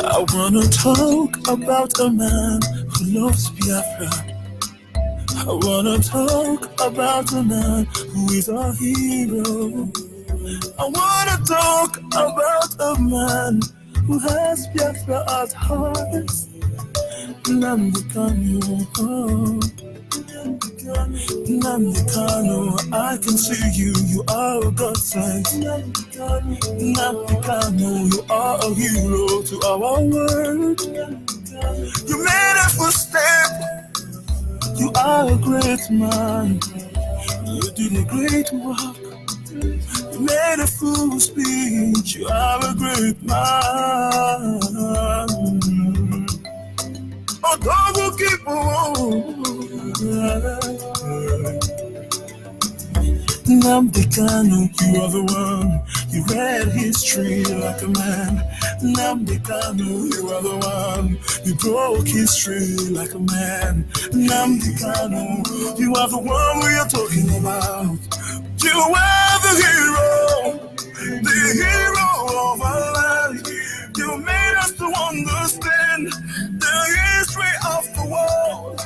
I wanna talk about a man who loves Biafra. I wanna talk about a man who is a hero. I wanna talk about a man who has Biafra at heart. Nnamdi Kanu, oh. Nnamdi Kanu, I can see you, you are a godsend. Nnamdi Kanu, you are a hero to our world. You made a footstep, you are a great man. You did a great work, you made a full speech, you are a great man. Oh, double keep Nnamdi Kanu, you are the one. You read history like a man. Nnamdi Kanu, you are the one. You broke history like a man. Nnamdi Kanu, you are the one we are talking about. You are the hero of our life. You made us to understand the history of the world.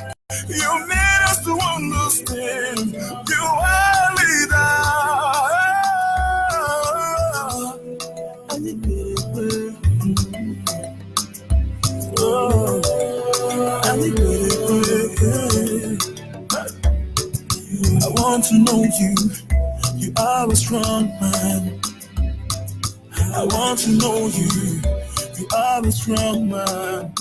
You made us to understand you are leader. I want to know you. You are a strong man. I want to know you. You are a strong man.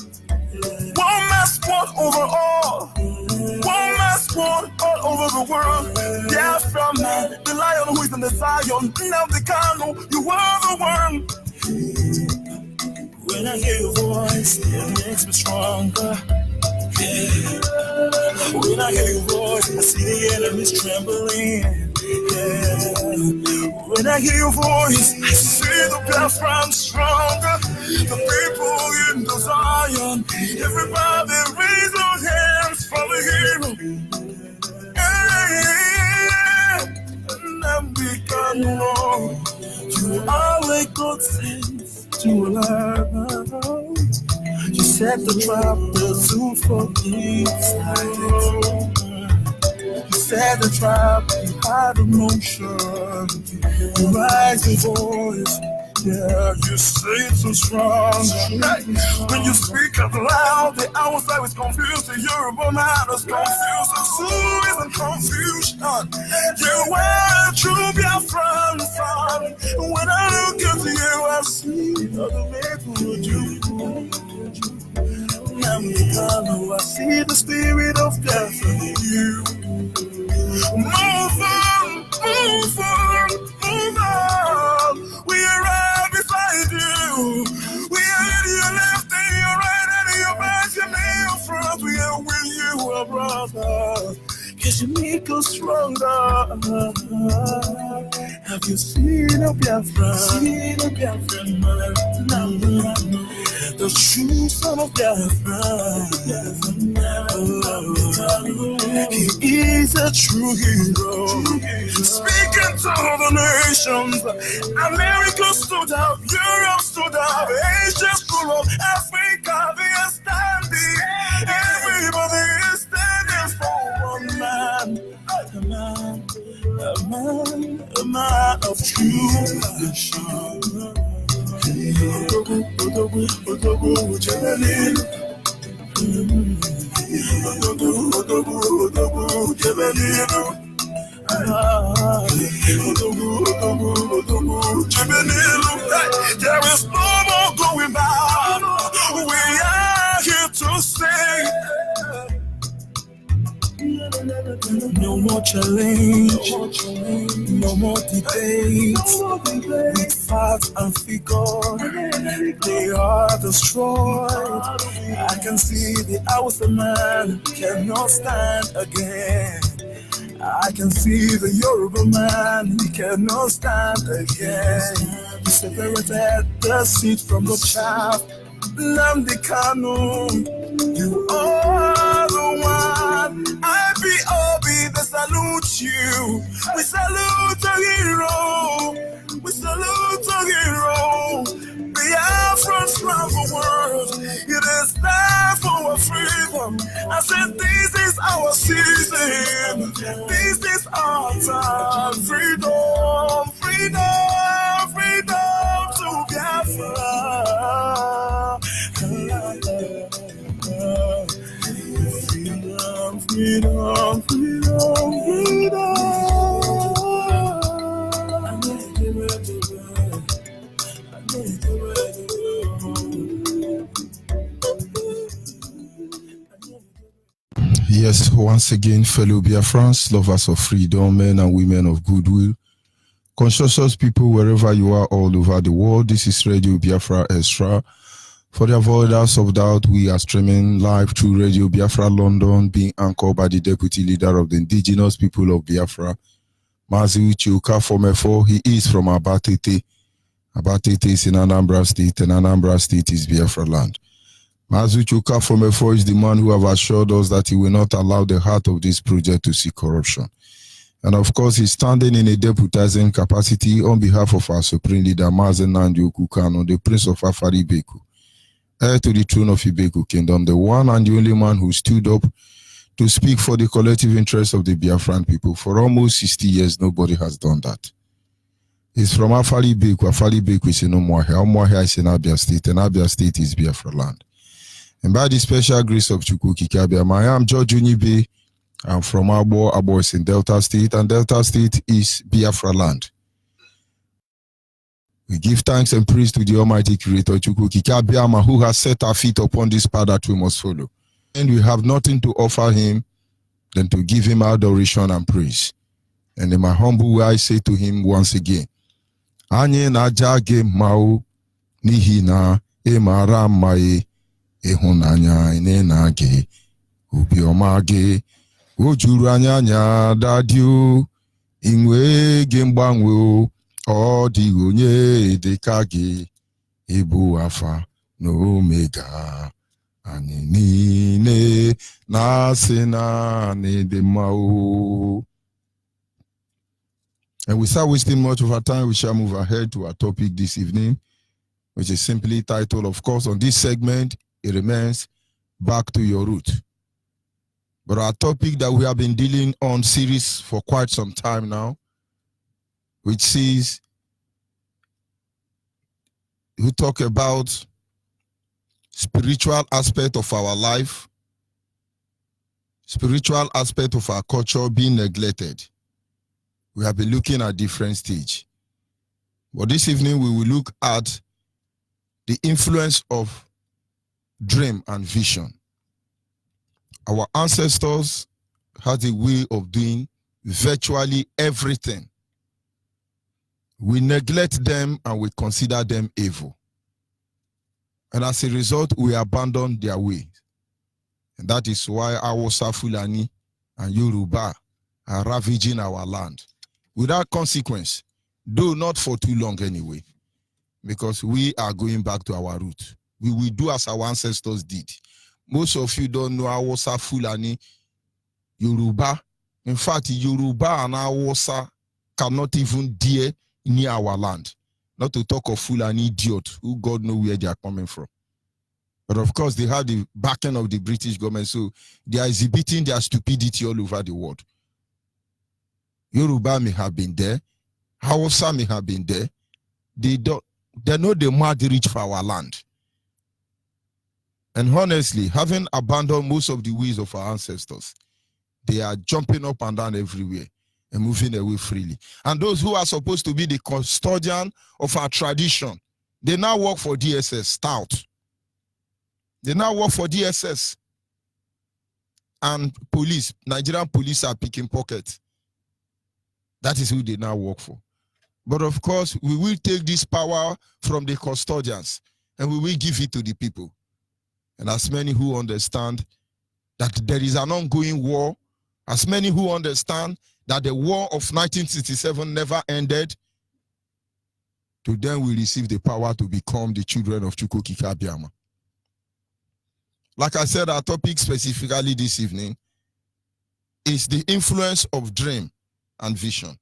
One mass one over all. One mass one all over the world. Yeah, from man, the lion who is in the Zion. Nnamdi Kanu, you are the one. When I hear your voice, it makes me stronger. Yeah. When I hear your voice, I see the enemies trembling. Yeah. When I hear your voice, I see the Biafran stronger. The people in the Zion, everybody raise your hands for the hero. Yeah. Nnamdi Kanu, you are a God sent to allow. You set the trap, the zoo for inside. You set the trap, you had emotion. You rise your voice, yeah, you say it so strong. When you speak out loud, the outside is confused. The Yoruba man is confused. The zoo is in confusion. You are a true Biafran son. When I look at you, I see other people do. Nnamdi Kanu, I see the spirit of death in you. Move on, move on, move on. We are right beside you. We are in your left and your right and your back and your front. We are with you, our brother. Cause you make us stronger. Have you seen a Biafra? Seen a Biafran man? The true son of Biafra. He is a true hero. Speaking to the nations, America stood up, Europe stood up, Asia stood up, Africa, they are standing. Everybody is standing for one man. A man of true passion. Odogu, Jebelin. Odogu, Jebelin. There is no more going back. We are here to stay. No more challenge, no more debates with facts and figures. They are destroyed. I can see the Hausa man cannot stand again. I can see the Yoruba man, he cannot stand again. He separated the seed from the chaff. Nnamdi Kanu, you are the one. IPOB, the salute salute you. We salute a hero. We salute a hero. Biafrans round the world. It is time for our freedom. I said this is our season. This is our time. Freedom, freedom, freedom to Biafra. Freedom, freedom, freedom, freedom. Yes, once again, fellow Biafrans, lovers of freedom, men and women of goodwill, conscientious people wherever you are all over the world, this is Radio Biafra Extra. For the avoidance of doubt, we are streaming live through Radio Biafra London, being anchored by the Deputy Leader of the Indigenous People of Biafra, Mazi Chiuka Fomefo. He is from Abatete. Abatete is in Anambra State, and Anambra State is Biafra land. Mazi Chiuka Fomefo is the man who have assured us that he will not allow the heart of this project to see corruption. And of course, he's standing in a deputizing capacity on behalf of our Supreme Leader, Mazen Nandi Okukano, the Prince of Afari Beku, heir to the throne of Ibeku Kingdom, the one and the only man who stood up to speak for the collective interests of the Biafran people. For almost 60 years, nobody has done that. He's from Afari Beku. Afari Beku is in Umuahia. Umuahia is in Abia State, and Abia State is Biafra land. And by the special grace of Chukwu Okike Abiama, I am George Unibe. I'm from Abo. Abo is in Delta State, and Delta State is Biafra land. We give thanks and praise to the Almighty Creator, Chukwu Okike Abiama, who has set our feet upon this path that we must follow. And we have nothing to offer him than to give him adoration and praise. And in my humble way, I say to him once again, Anye na jage mau nihina emara mae ehunanya ine nage ubiomage ojuru anya dadio inwe gembangwe o di onye dekage ebu afa no omega ani nine na sena ne de mau. And without wasting much of our time, we shall move ahead to our topic this evening, which is simply titled, of course, on this segment, it remains Back to Your Root. But our topic that we have been dealing on series for quite some time now, which says, we talk about spiritual aspect of our life, spiritual aspect of our culture being neglected. We have been looking at different stages. But this evening we will look at the influence of dream and vision. Our ancestors had a way of doing virtually everything. We neglect them and we consider them evil. And as a result, we abandon their ways. And that is why Hausa, Fulani, and Yoruba are ravaging our land. Without consequence, though not for too long anyway, because we are going back to our root. We will do as our ancestors did. Most of you don't know Hausa, Fulani, Yoruba. In fact, Yoruba and Hausa cannot even dare near our land. Not to talk of Fulani idiot, who God knows where they are coming from. But of course, they have the backing of the British government, so they are exhibiting their stupidity all over the world. Yoruba may have been there, Hausa may have been there. They know the mad reach for our land. And honestly, having abandoned most of the ways of our ancestors, they are jumping up and down everywhere and moving away freely. And those who are supposed to be the custodian of our tradition, they now work for DSS, stout. They now work for DSS. And police, Nigerian police are picking pockets. That is who they now work for. But of course, we will take this power from the custodians and we will give it to the people. And as many who understand that there is an ongoing war, as many who understand that the war of 1967 never ended, to them we receive the power to become the children of Chukwu Okike Abiama. Like I said, our topic specifically this evening is the influence of dream and vision.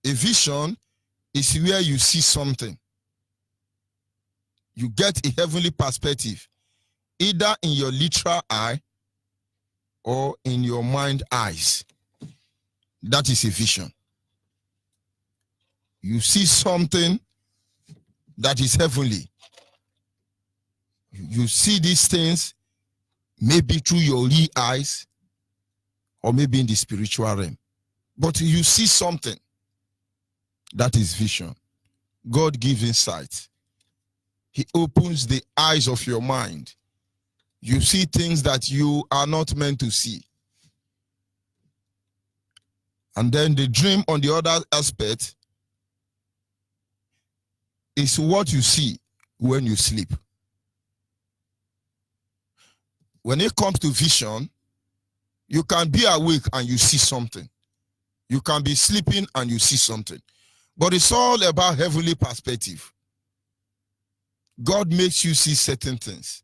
A vision is where you see something. You get a heavenly perspective, either in your literal eye or in your mind eyes. That is a vision. You see something that is heavenly. You see these things maybe through your real eyes or maybe in the spiritual realm. But you see something. That is vision. God gives insight. He opens the eyes of your mind. You see things that you are not meant to see. And then the dream, on the other aspect, is what you see when you sleep. When it comes to vision, you can be awake and you see something. You can be sleeping and you see something. But it's all about heavenly perspective. God makes you see certain things.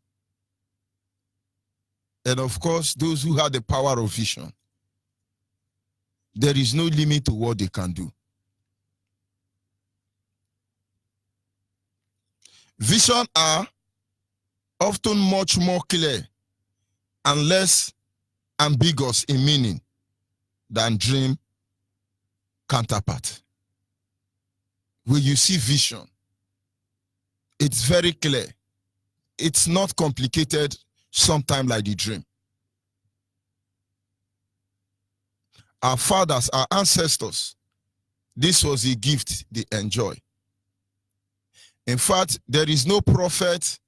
And of course, those who have the power of vision, there is no limit to what they can do. Vision are often much more clear and less ambiguous in meaning than dream counterpart. When you see vision, it's very clear. It's not complicated, sometimes like the dream. Our fathers, our ancestors, this was a gift they enjoy. In fact, there is no prophet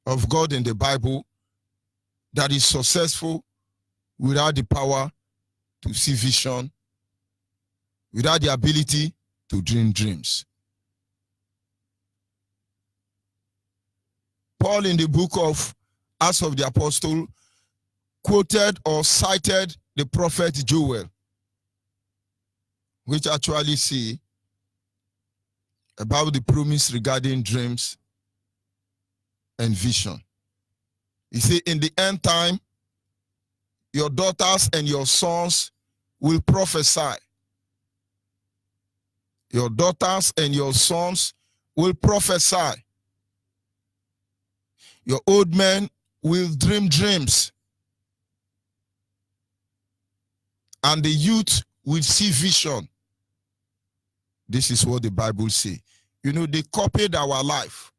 of God in the Bible that is successful without the power to see vision, without the ability to dream dreams. Paul, in the book of Acts of the Apostle, quoted or cited the prophet Joel, which actually say about the promise regarding dreams and vision. He said, in the end time, your daughters and your sons will prophesy. Your daughters and your sons will prophesy. Your old men will dream dreams. And the youth will see vision. This is what the Bible says. You know, they copied our life.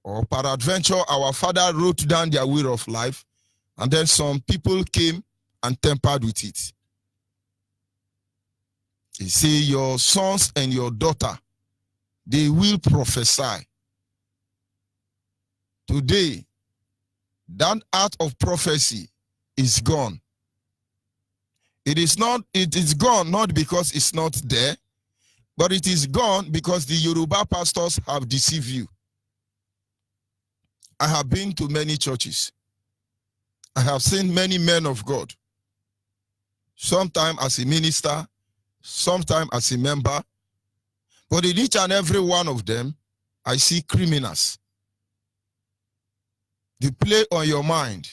Or peradventure, our father wrote down their will of life, and then some people came and tampered with it. He say, your sons and your daughter, they will prophesy. Today, that art of prophecy is gone. It is gone not because it's not there, but it is gone because the Yoruba pastors have deceived you. I have been to many churches. I have seen many men of God, sometimes as a minister, sometimes as a member, but in each and every one of them, I see criminals. They play on your mind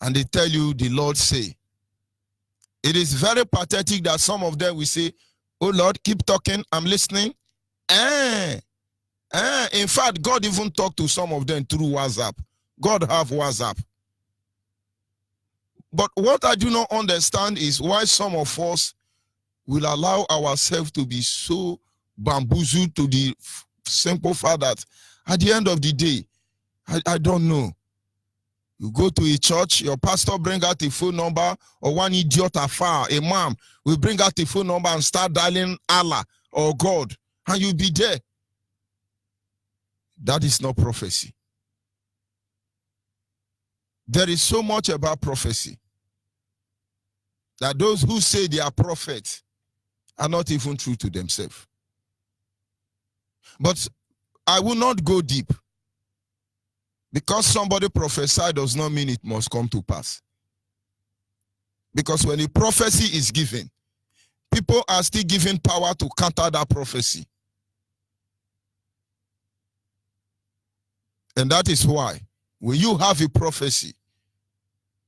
and they tell you the Lord say. It is very pathetic that some of them will say, oh Lord, keep talking, I'm listening. In fact, God even talked to some of them through WhatsApp. God have WhatsApp. But what I do not understand is why some of us will allow ourselves to be so bamboozled to the simple fact that at the end of the day, I don't know. You go to a church, your pastor bring out a phone number, or one idiot afar, a mom, will bring out a phone number and start dialing Allah or God, and you'll be there. That is not prophecy. There is so much about prophecy that those who say they are prophets are not even true to themselves. But I will not go deep. Because somebody prophesied does not mean it must come to pass. Because when a prophecy is given, people are still given power to counter that prophecy. And that is why, when you have a prophecy,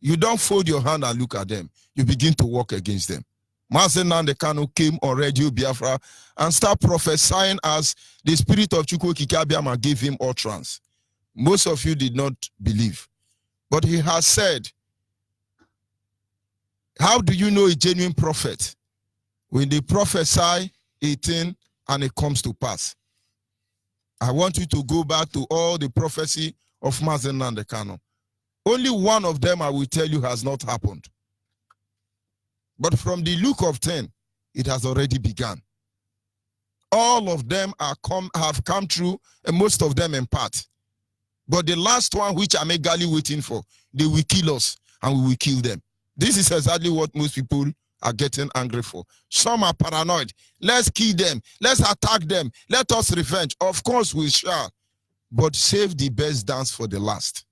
You don't fold your hand and look at them. You begin to work against them. Mazen Nnamdi Kanu came on Radio Biafra and started prophesying as the spirit of Chukwu Okike Abiama gave him utterance. Most of you did not believe. But he has said, how do you know a genuine prophet? When they prophesy 18 and it comes to pass. I want you to go back to all the prophecy of Mazen Nnamdi Kanu. Only one of them I will tell you has not happened. But from the look of 10, it has already begun. All of them have come true, and most of them in part. But the last one, which I'm eagerly waiting for, they will kill us and we will kill them. This is exactly what most people are getting angry for. Some are paranoid. Let's kill them. Let's attack them. Let us revenge. Of course we shall. But save the best dance for the last.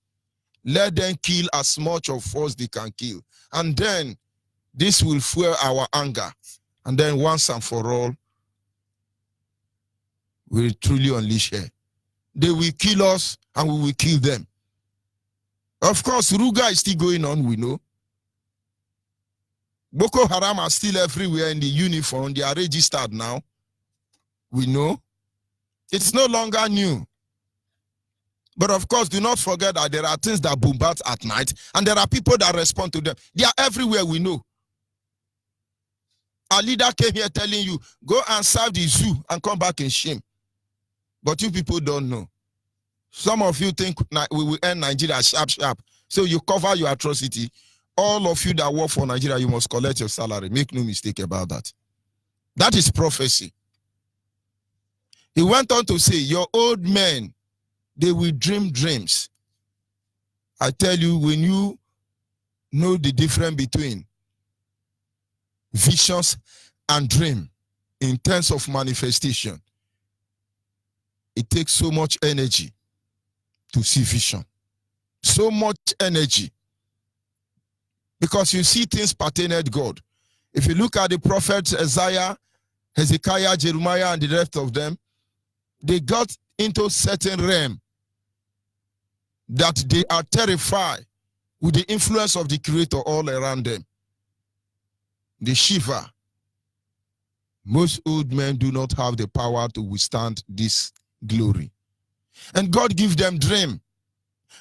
Let them kill as much of us they can kill. And then this will fuel our anger. And then once and for all, we'll truly unleash her. They will kill us and we will kill them. Of course, Ruga is still going on, we know. Boko Haram are still everywhere in the uniform. They are registered now. We know. It's no longer new. But of course, do not forget that there are things that bombard at night, and there are people that respond to them. They are everywhere, we know. Our leader came here telling you, go and serve the zoo and come back in shame. But you people don't know. Some of you think we will end Nigeria sharp. So you cover your atrocity. All of you that work for Nigeria, you must collect your salary. Make no mistake about that. That is prophecy. He went on to say, your old men, they will dream dreams. I tell you, when you know the difference between visions and dream in terms of manifestation, it takes so much energy to see vision. So much energy. Because you see things pertaining to God. If you look at the prophets Isaiah, Hezekiah, Jeremiah, and the rest of them, they got into certain realm that they are terrified with the influence of the Creator all around them. The shiver. Most old men do not have the power to withstand this glory. And God give them dream.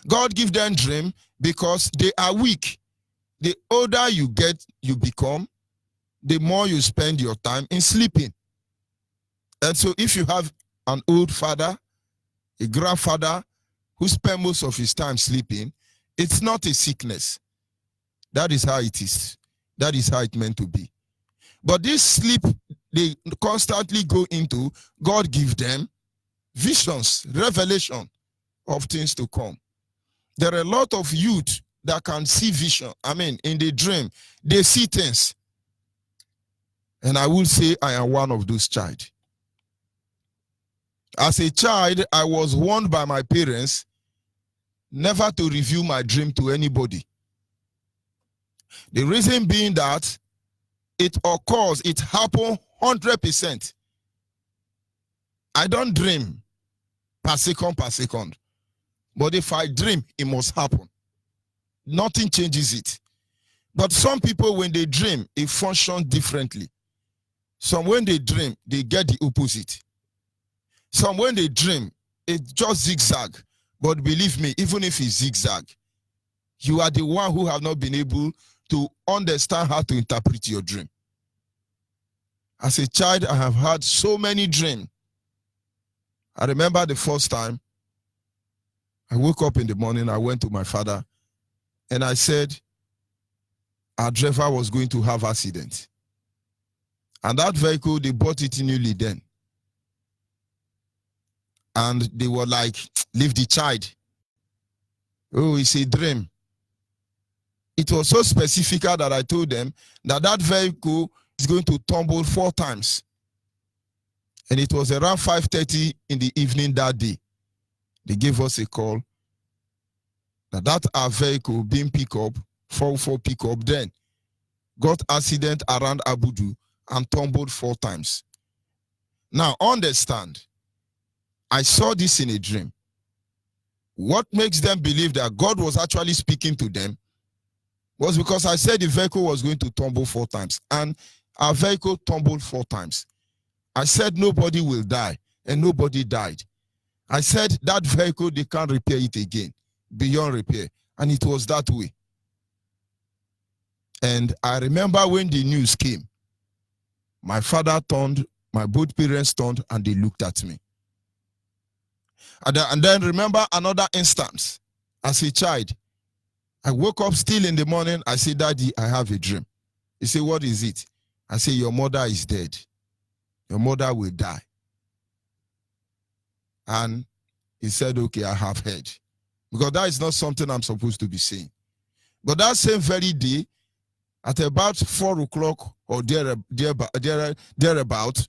God give them dream because they are weak. The older you get, you become, the more you spend your time in sleeping. And so if you have an old father, a grandfather who spends most of his time sleeping, it's not a sickness. That is how it is. That is how it's meant to be. But this sleep they constantly go into, God give them visions, revelation of things to come. There are a lot of youth that can see vision. I mean, in the dream, they see things. And I will say I am one of those child. As a child, I was warned by my parents never to reveal my dream to anybody. The reason being that it occurs, it happens 100%. I don't dream per second. But if I dream, it must happen. Nothing changes it. But some people, when they dream, it functions differently. Some, when they dream, they get the opposite. Some, when they dream, it just zigzag. But believe me, even if it's zigzag, you are the one who have not been able to understand how to interpret your dream. As a child, I have had so many dreams. I remember the first time I woke up in the morning, I went to my father, and I said, our driver was going to have accident. And that vehicle, they bought it newly then. And they were like, leave the child. Oh, it's a dream. It was so specific that I told them that that vehicle is going to tumble 4 times. And it was around 5:30 in the evening that day. They gave us a call that our vehicle being picked up, 404 pickup, then got accident around Abudu and tumbled 4 times. Now understand, I saw this in a dream. What makes them believe that God was actually speaking to them was because I said the vehicle was going to tumble 4 times, and our vehicle tumbled 4 times. I said nobody will die, and nobody died. I said that vehicle, they can't repair it again, beyond repair, and it was that way. And I remember when the news came, my father turned, my both parents turned, and they looked at me. And then remember another instance. As a child, I woke up still in the morning. I said, Daddy, I have a dream. He said, what is it? I said, your mother is dead. Your mother will die. And he said, okay, I have heard. Because that is not something I'm supposed to be saying. But that same very day, at about 4 o'clock or thereabout,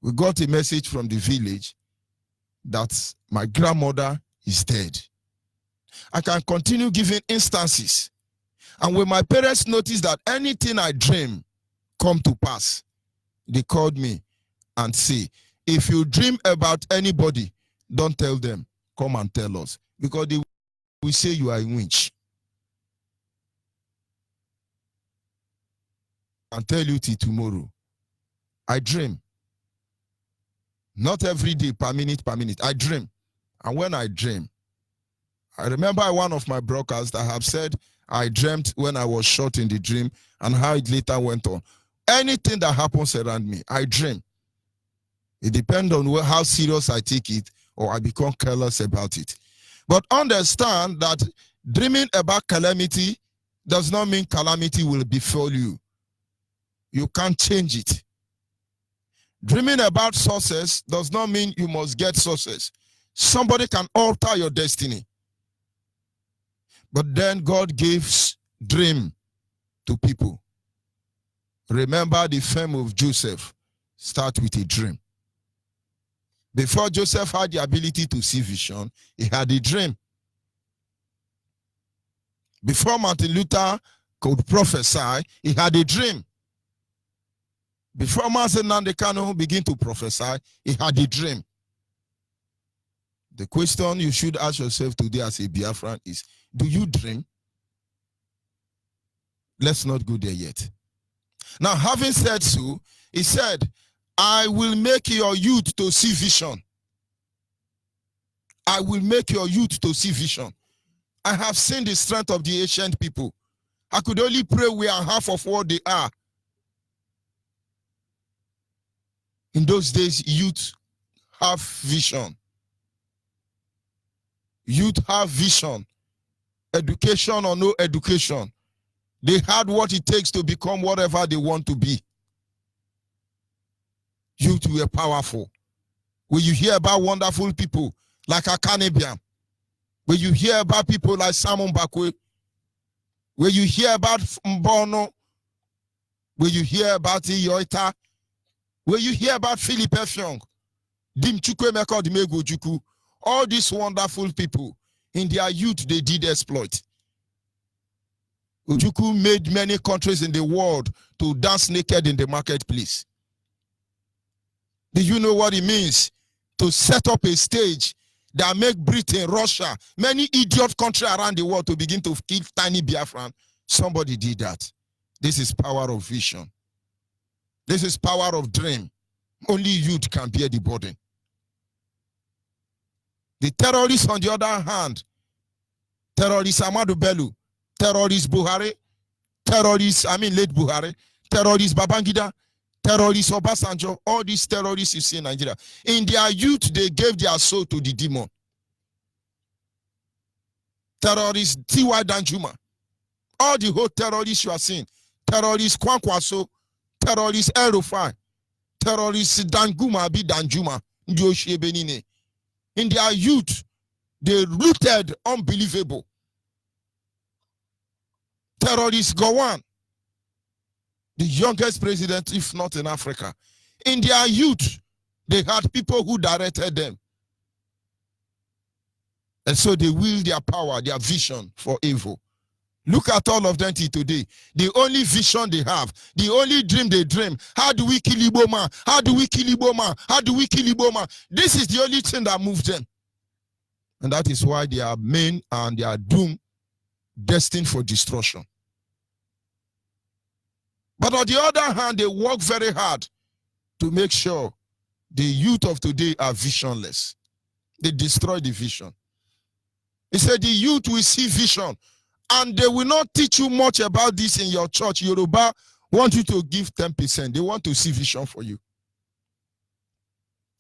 we got a message from the village that my grandmother is dead. I can continue giving instances. And when my parents noticed that anything I dream come to pass, they called me and say, if you dream about anybody, don't tell them, come and tell us. Because they will say you are a witch. And tell you till tomorrow. I dream. Not every day, per minute. I dream. And when I dream, I remember one of my broadcasts that have said I dreamt when I was shot in the dream and how it later went on. Anything that happens around me, I dream. It depends on how serious I take it or I become careless about it. But understand that dreaming about calamity does not mean calamity will befall you. You can't change it. Dreaming about success does not mean you must get success. Somebody can alter your destiny. But then God gives dream to people. Remember the fame of Joseph. Start with a dream. Before Joseph had the ability to see vision, he had a dream. Before Martin Luther could prophesy, he had a dream. Before Mazen Nnamdi Kanu began to prophesy, he had a dream. The question you should ask yourself today as a Biafran is, do you dream? Let's not go there yet. Now, having said so, he said, I will make your youth to see vision. I will make your youth to see vision. I have seen the strength of the ancient people. I could only pray we are half of what they are. In those days, youth have vision. Youth have vision. Education or no education. They had what it takes to become whatever they want to be. Youth were powerful. When you hear about wonderful people like Akanibian, when you hear about people like Simon Bakwe, when you hear about Mbono, when you hear about Iyoita, when you hear about Philip Effiong, Dim Chukwemeka Dimego Juku, all these wonderful people, in their youth, they did exploit. Ojukwu made many countries in the world to dance naked in the marketplace. Do you know what it means to set up a stage that make Britain, Russia, many idiot countries around the world to begin to kill tiny Biafran? Somebody did that. This is power of vision. This is power of dream. Only youth can bear the burden. The terrorists, on the other hand, terrorist Ahmadu Bello, terrorist Buhari, late Buhari, terrorist Babangida, terrorist Obasanjo, all these terrorists you see in Nigeria. In their youth, they gave their soul to the demon. Terrorist T.Y. Danjuma, all the whole terrorists you are seeing, terrorist Kwankwaso, terrorist El Rufai, terrorist Danguma Abi Danjuma, Ndioshie Benine. In their youth, they rooted unbelievable. Terrorist Gowon, the youngest president, if not in Africa. In their youth, they had people who directed them. And so they wield their power, their vision for evil. Look at all of them today. The only vision they have, the only dream they dream, how do we kill Iboma? How do we kill Iboma? How do we kill Iboma? This is the only thing that moves them. And that is why they are men and they are doomed destined for destruction. But on the other hand, they work very hard to make sure the youth of today are visionless. They destroy the vision. He said the youth will see vision, and they will not teach you much about this in your church. Yoruba want you to give 10%. They want to see vision for you.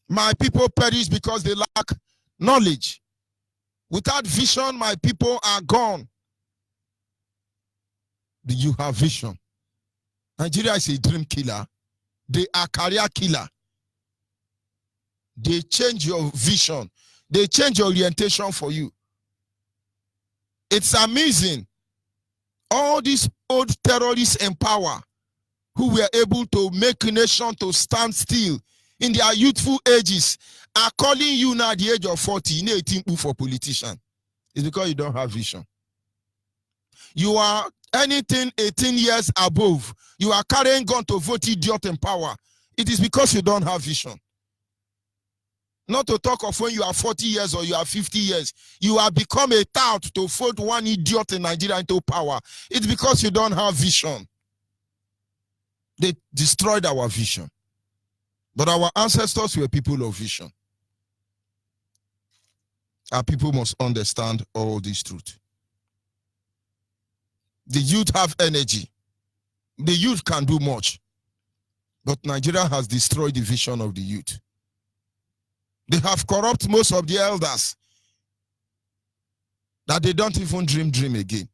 My people perish because they lack knowledge. Without vision, my people are gone. Do you have vision? Nigeria is a dream killer. They are career killer. They change your vision. They change your orientation for you. It's amazing. All these old terrorists in power who were able to make a nation to stand still in their youthful ages are calling you now at the age of 40, 18 for politician. It's because you don't have vision. You are anything 18 years above. You are carrying gun to vote idiot in power. It is because you don't have vision. Not to talk of when you are 40 years or you are 50 years. You have become a tout to vote one idiot in Nigeria into power. It's because you don't have vision. They destroyed our vision. But our ancestors were people of vision. Our people must understand all this truth. The youth have energy. The youth can do much. But Nigeria has destroyed the vision of the youth. They have corrupted most of the elders that they don't even dream again.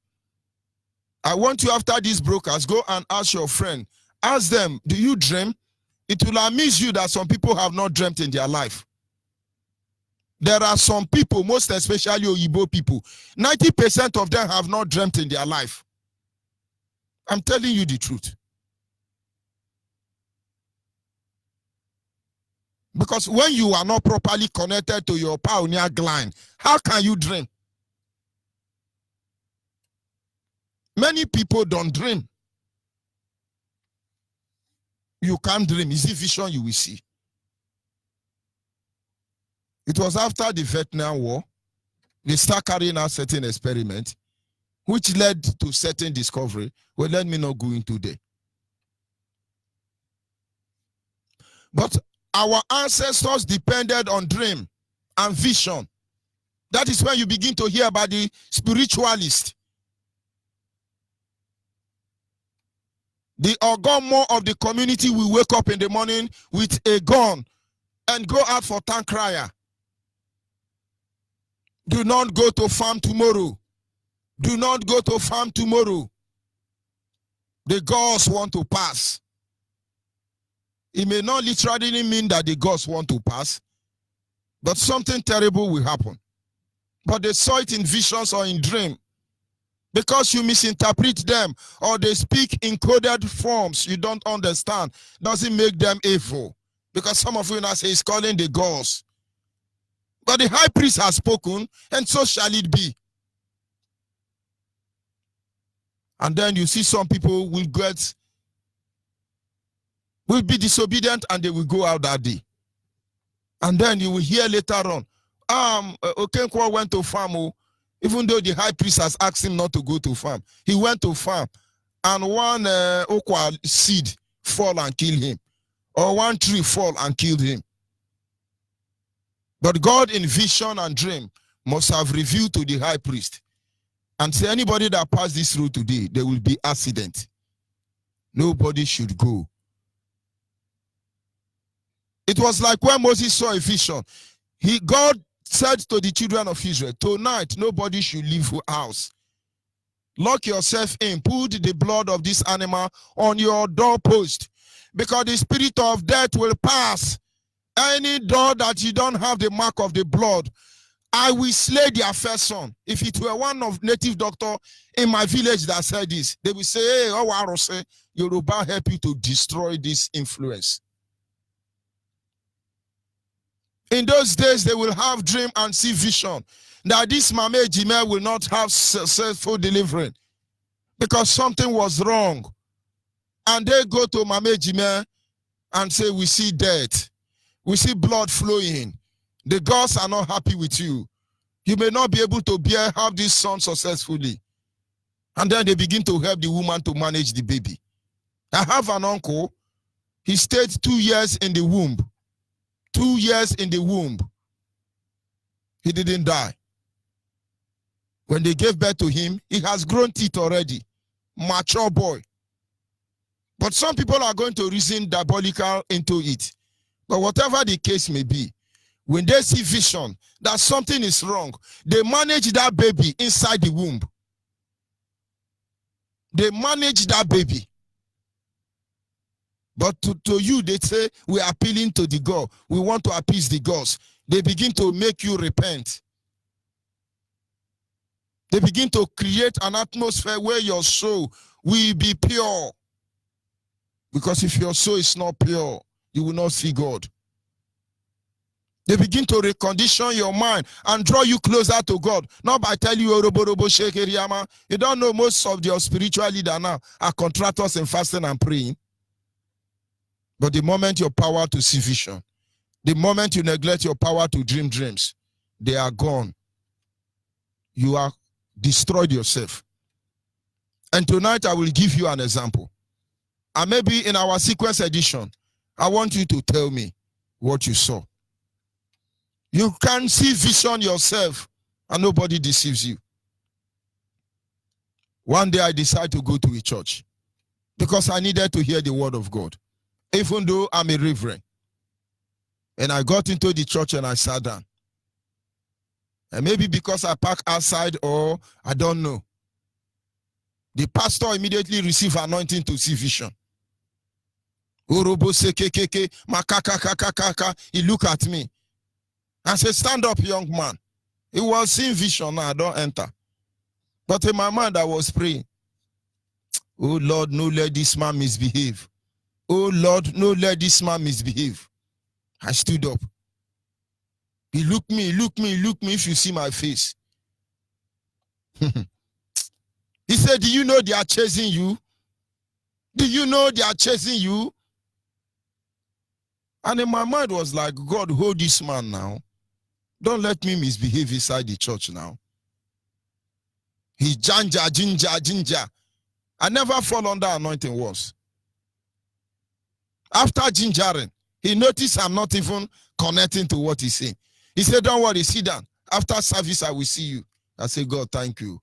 I want you, after these brokers, go and ask your friend. Ask them, do you dream? It will amaze you that some people have not dreamt in their life. There are some people, most especially Oyibo people, 90% of them have not dreamt in their life. I'm telling you the truth. Because when you are not properly connected to your pioneer gland, how can you dream? Many people don't dream. You can't dream. It's the vision you will see. It was after the Vietnam War, they start carrying out certain experiments, which led to certain discovery. Well, let me not go into there. But our ancestors depended on dream and vision. That is when you begin to hear about the spiritualist. The Ogomo of the community will wake up in the morning with a gun and go out for town crier. Do not go to farm tomorrow. Do not go to farm tomorrow. The gods want to pass. It may not literally mean that the gods want to pass, but something terrible will happen. But they saw it in visions or in dream. Because you misinterpret them or they speak in coded forms you don't understand, doesn't make them evil. Because some of you now say he's calling the gods. But the high priest has spoken, and so shall it be. And then you see some people will be disobedient and they will go out that day. And then you will hear later on, Okenkwo went to farm, even though the high priest has asked him not to go to farm. He went to farm, and one okwa seed fall and kill him, or one tree fall and killed him. But God in vision and dream must have revealed to the high priest and say, anybody that pass this road today, there will be accident. Nobody should go. It was like when Moses saw a vision. God said to the children of Israel, tonight nobody should leave your house. Lock yourself in. Put the blood of this animal on your doorpost, because the spirit of death will pass. Any door that you don't have the mark of the blood, I will slay their first son. If it were one of native doctor in my village that said this, they will say, hey, Owarose, Yoruba help you to destroy this influence. In those days, they will have dream and see vision that this Mame Ejime will not have successful delivery because something was wrong. And they go to Mame Ejime and say, we see death. We see blood flowing. The gods are not happy with you. You may not be able to have this son successfully. And then they begin to help the woman to manage the baby. I have an uncle. He stayed 2 years in the womb. 2 years in the womb. He didn't die. When they gave birth to him, he has grown teeth already. Mature boy. But some people are going to reason diabolical into it. But whatever the case may be, when they see vision that something is wrong, they manage that baby inside the womb. They manage that baby. But to you, they say, we are appealing to the God. We want to appease the gods. They begin to make you repent. They begin to create an atmosphere where your soul will be pure. Because if your soul is not pure, you will not see God. They begin to recondition your mind and draw you closer to God. Not by telling you, you don't know most of your spiritual leaders now are contractors in fasting and praying. But the moment your power to see vision, the moment you neglect your power to dream dreams, they are gone. You are destroyed yourself. And tonight I will give you an example. And maybe in our sequence edition, I want you to tell me what you saw. You can see vision yourself and nobody deceives you. One day I decided to go to a church because I needed to hear the word of God, even though I'm a reverend. And I got into the church and I sat down. And maybe because I parked outside or I don't know, the pastor immediately received anointing to see vision. He looked at me and said, stand up, young man. He was seeing vision now, I don't enter. But in my mind, I was praying, oh Lord, no let this man misbehave. Oh Lord, no let this man misbehave. I stood up. He looked me, if you see my face. He said, do you know they are chasing you? Do you know they are chasing you? And in my mind was like, God, hold this man now. Don't let me misbehave inside the church now. He ginger. I never fall under anointing once. After gingering, he noticed I'm not even connecting to what he's saying. He said, don't worry, sit down. After service, I will see you. I said, God, thank you.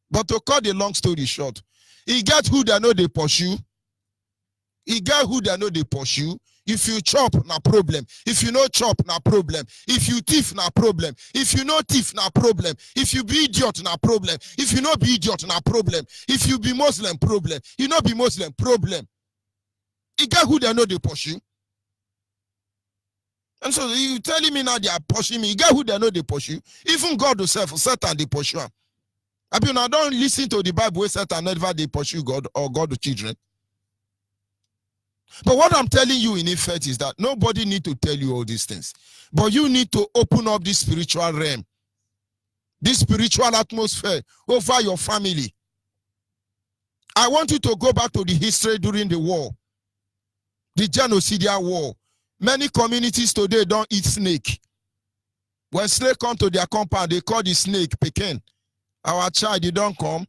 But to cut the long story short, he get who they know they pursue. He get who they know they pursue. If you chop, na problem. If you no chop, na problem. If you thief, na problem. If you no thief, na problem. If you be idiot, na problem. If you no be idiot, na problem. If you be Muslim, problem. You no be Muslim, problem. He get who they know they pursue. And so you telling me now they are pursuing me. You get who they know they pursue. Even God himself, Satan, they pursue him. I mean, I don't listen to the Bible where Satan never they pursue God or God's children. But what I'm telling you in effect is that nobody need to tell you all these things. But you need to open up this spiritual realm, this spiritual atmosphere over your family. I want you to go back to the history during the war, the genocidal war. Many communities today don't eat snake. When snake come to their compound, they call the snake Pekin. Our child, they don't come.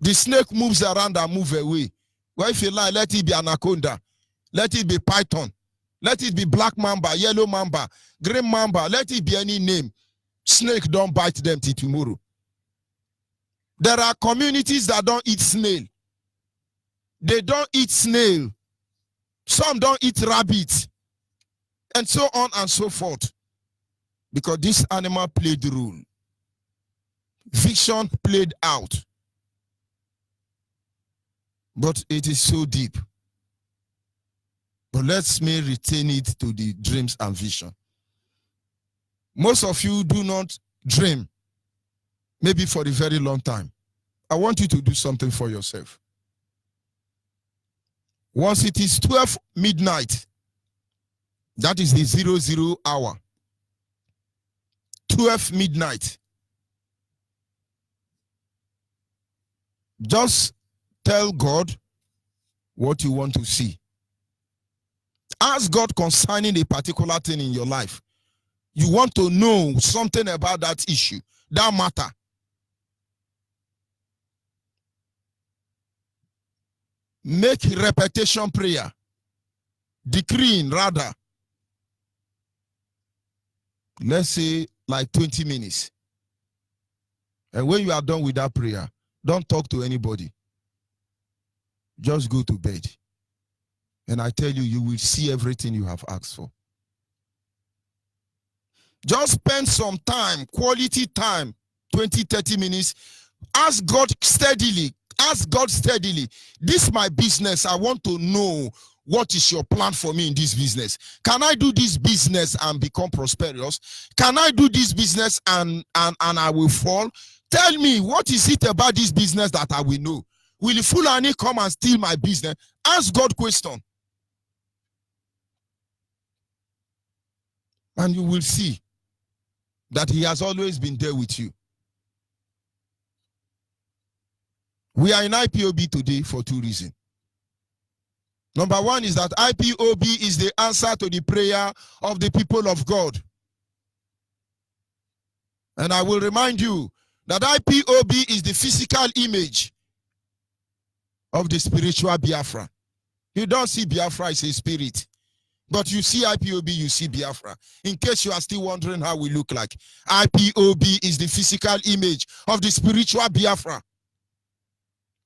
The snake moves around and move away. Well, if you like, let it be anaconda, let it be python, let it be black mamba, yellow mamba, green mamba, let it be any name. Snake don't bite them till tomorrow. There are communities that don't eat snail. They don't eat snail. Some don't eat rabbit. And so on and so forth. Because this animal played the role. Fiction played out. But it is so deep. But let me retain it to the dreams and vision. Most of you do not dream, maybe for a very long time. I want you to do something for yourself. Once it is 12 midnight, that is the 00 hour. 12 midnight. Just tell God what you want to see. Ask God concerning a particular thing in your life. You want to know something about that issue, that matter. Make repetition prayer. Decreeing rather. Let's say like 20 minutes. And when you are done with that prayer, don't talk to anybody. Just go to bed. And I tell you, you will see everything you have asked for. Just spend some time, quality time, 20, 30 minutes. Ask God steadily. Ask God steadily. This is my business. I want to know what is your plan for me in this business. Can I do this business and become prosperous? Can I do this business and I will fall? Tell me, what is it about this business that I will know? Will Fulani come and steal my business? Ask God question. And you will see that he has always been there with you. We are in IPOB today for two reasons. Number one is that IPOB is the answer to the prayer of the people of God. And I will remind you that IPOB is the physical image of the spiritual Biafra. You don't see Biafra as a spirit, but you see IPOB, you see Biafra. In case you are still wondering how we look like, IPOB is the physical image of the spiritual Biafra.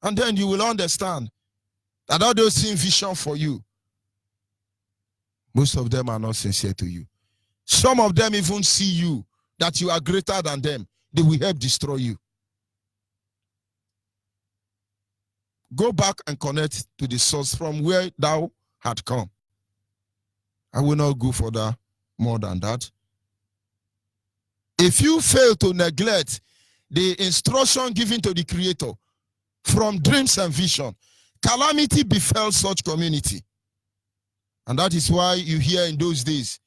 And then you will understand that all those same vision for you, most of them are not sincere to you. Some of them even see you, that you are greater than them. They will help destroy you. Go back and connect to the source from where thou had come. I will not go further more than that. If you fail to neglect the instruction given to the Creator from dreams and vision, calamity befell such community. And that is why you hear in those days,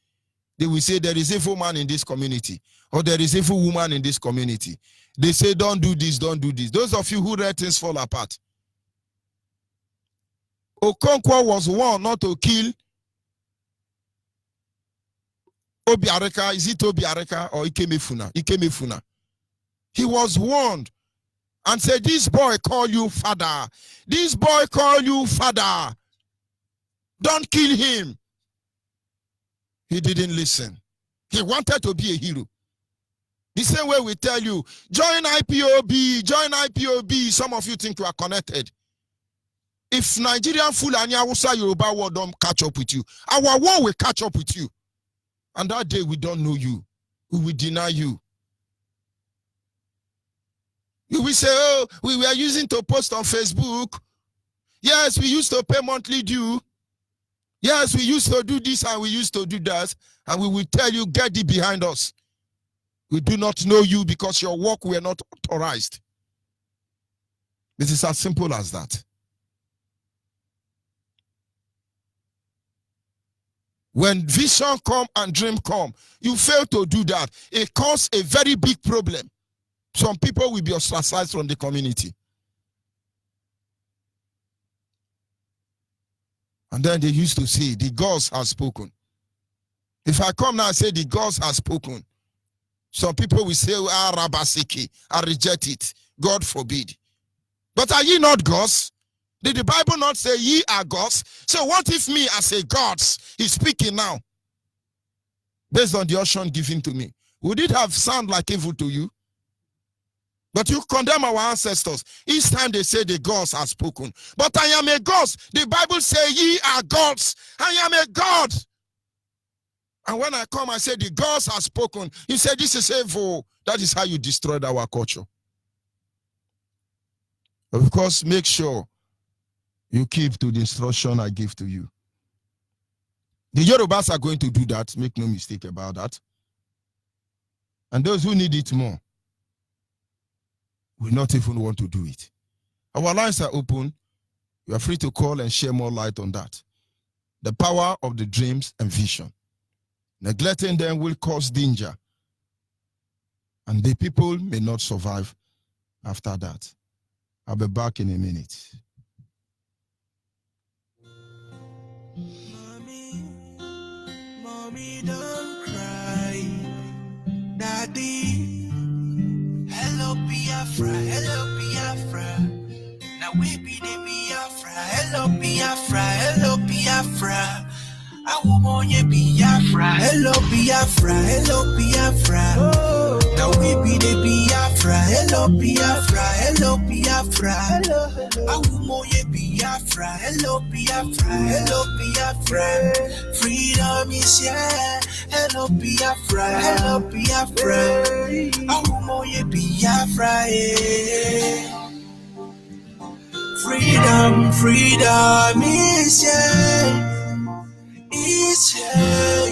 they will say there is evil man in this community, or there is evil woman in this community. They say, don't do this, don't do this. Those of you who read things fall apart. Okonkwo was warned not to kill Obiareka. Is it Obiareka or Ikemefuna? Ikemefuna. He was warned and said, this boy call you father. This boy call you father. Don't kill him. He didn't listen. He wanted to be a hero. The same way we tell you, join IPOB, join IPOB. Some of you think you are connected. If Nigerian Fulani Hausa Yoruba war don't catch up with you, our war will catch up with you. And that day we don't know you. We will deny you. You will say, oh, we were using to post on Facebook. Yes, we used to pay monthly due. Yes, we used to do this and we used to do that. And we will tell you, get it behind us. We do not know you because your work were not authorized. This is as simple as that. When vision come and dream come, you fail to do that. It causes a very big problem. Some people will be ostracized from the community. And then they used to say, the gods have spoken. If I come now and say the gods have spoken, some people will say, ah, Rabasiki, I reject it. God forbid. But are ye not gods? Did the Bible not say ye are gods? So what if me as a god is speaking now? Based on the option given to me. Would it have sound like evil to you? But you condemn our ancestors. Each time they say the gods are spoken. But I am a god. The Bible says ye are gods. I am a god. And when I come, I say the gods are spoken. You say this is evil. That is how you destroyed our culture. Of course, make sure you keep to the instruction I give to you. The Yorubas are going to do that. Make no mistake about that. And those who need it more will not even want to do it. Our lines are open. You are free to call and share more light on that. The power of the dreams and vision. Neglecting them will cause danger. And the people may not survive after that. I'll be back in a minute. Mommy, don't cry. Daddy, hello Biafra, hello Biafra. Now we be the Biafra, hello hello Biafra, hello Biafra. I want you Biafra, hello Biafra, hello Biafra. Now we be the Biafra, hello Biafra, hello Biafra. I want you Biafra, hello Biafra, hello Biafra. Freedom is here, hello Biafra, hello Biafra. I want you Biafra, yeah. Freedom, freedom is here. It's hey.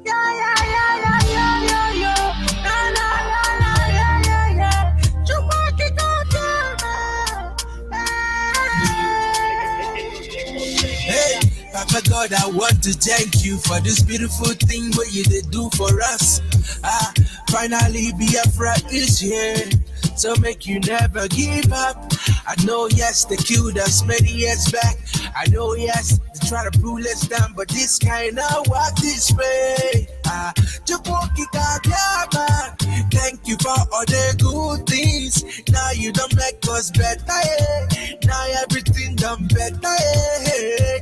Yeah, yeah, yeah, yeah, yeah, yeah, yeah. La, la, la, la, yeah, yeah, yeah. You want it all, hey, Papa God, I want to thank you for this beautiful thing what you did do for us. Finally, Biafra is here. So make you never give up. I know, yes, they killed us many years back. I know, yes, they try to pull us down, but this kind of walk this way. Thank you for all the good things. Now you don't make us better, eh? Now everything done better, eh?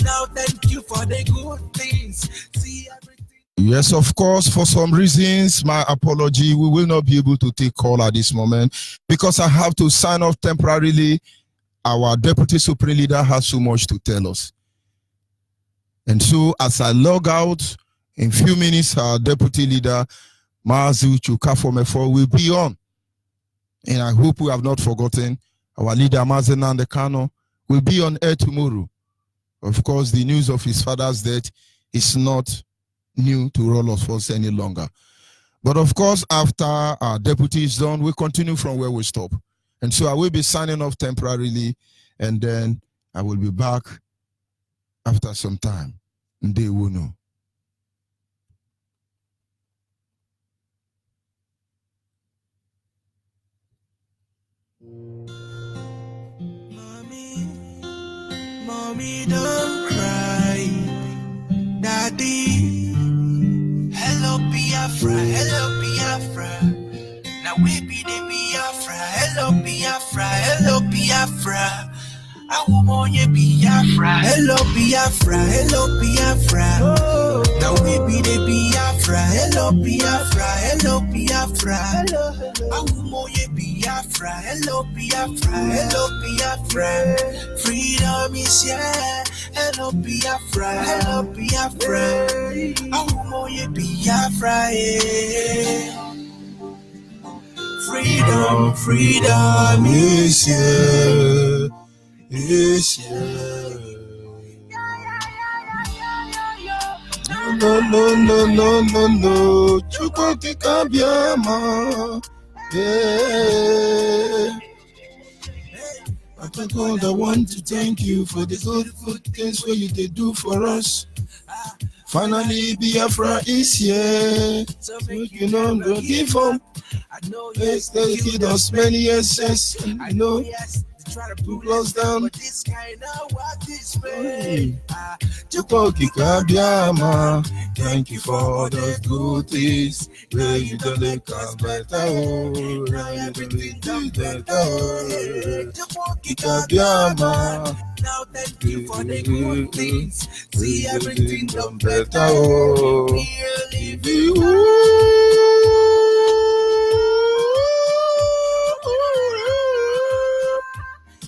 Now thank you for the good things. See everything. Yes, of course, for some reasons, my apology, we will not be able to take call at this moment because I have to sign off temporarily. Our Deputy Supreme Leader has so much to tell us. And so as I log out, in a few minutes, our Deputy Leader, Mazu Chukafomefo, will be on. And I hope we have not forgotten, our leader, Mazen Nandekano, will be on air tomorrow. Of course, the news of his father's death is not new to all of us any longer. But of course, after our deputy is done, we continue from where we stop. And so I will be signing off temporarily, and then I will be back after some time. They will know. Mommy, don't cry. Daddy, hello Biafra, hello Biafra. Now we be the Biafra, hello Biafra, hello Biafra. I want you Biafra, hello Biafra, hello Biafra. Now we be the Biafra, hello Biafra, hello Biafra. I want you Biafra, hello Biafra, hello Biafra. Freedom is here, hello Biafra, hello Biafra. I want you Biafra, yeah. Freedom, freedom is here. Is here. No, no, no, no, no, no. Chukwuka Kabiama. Yeah. Papa God, I want to thank you for the good things what you did do for us. Finally, Biafra is here. So you know, don't give up. I know, yes, they killed us many years. Yes, I know, yes. Try to pull us down, but this kind of walk this way. Chukwuka Kabiama, thank you for all the good things. Where you don't make us better, oh, now everything done better. Chukwuka Kabiama, now thank you for the good things. See everything done better, oh, if you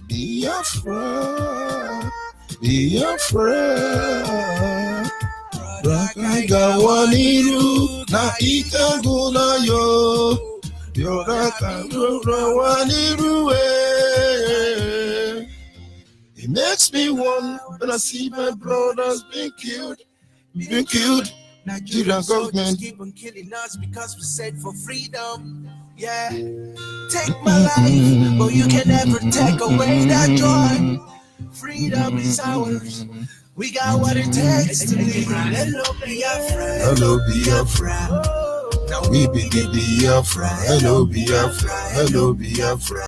Biafra, Biafra, Rakaga waniru na itaguna yo, Yoraka waniru eh. It makes me want when I see my brothers being killed. Nigerian government keep on killing us because we said for freedom. Yeah, take my life, but you can never take away that joy. Freedom is ours. We got what it takes to live. Hello Biafra, hello Biafra. now We be the Biafra. Hello Biafra, hello Biafra.